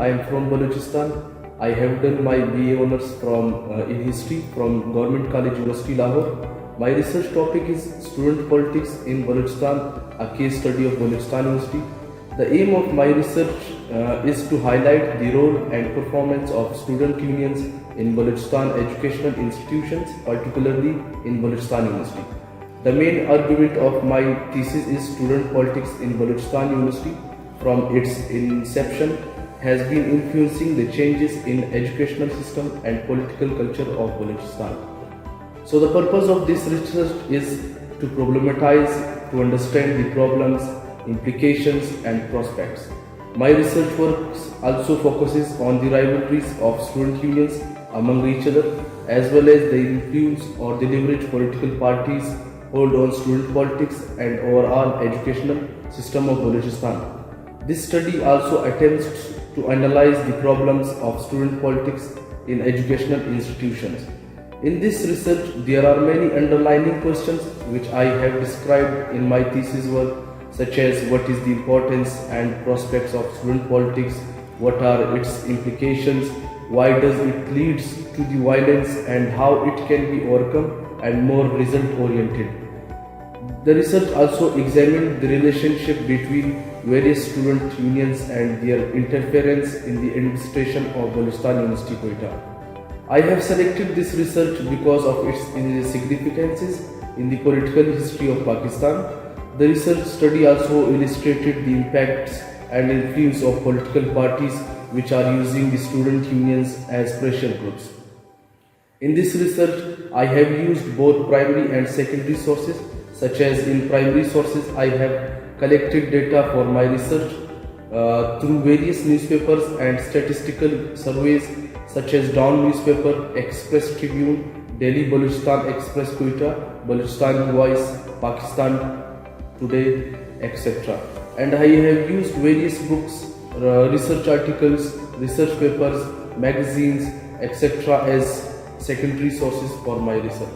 I am from Balochistan. I have done my BA Honours in History from Government College University Lahore. My research topic is Student Politics in Balochistan, a case study of Balochistan University. The aim of my research is to highlight the role and performance of student unions in Balochistan educational institutions, particularly in Balochistan University. The main argument of my thesis is Student Politics in Balochistan University from its inception has been influencing the changes in educational system and political culture of Balochistan. So the purpose of this research is to problematize, to understand the problems, implications and prospects. My research work also focuses on the rivalries of student unions among each other, as well as the influence or the leverage political parties hold on student politics and overall educational system of Balochistan. This study also attempts to analyze the problems of student politics in educational institutions. In this research, there are many underlying questions which I have described in my thesis work, such as what is the importance and prospects of student politics, what are its implications, why does it lead to the violence and how it can be overcome, and more result oriented. The research also examined the relationship between various student unions and their interference in the administration of Balochistan University, Quetta. I have selected this research because of its significances in the political history of Pakistan. The research study also illustrated the impacts and influence of political parties which are using the student unions as pressure groups. In this research, I have used both primary and secondary sources, such as in primary sources I have collected data for my research through various newspapers and statistical surveys such as Dawn newspaper, Express Tribune, Delhi Balochistan Express Quetta, Balochistan Voice, Pakistan Today, etc. And I have used various books, research articles, research papers, magazines, etc. as secondary sources for my research.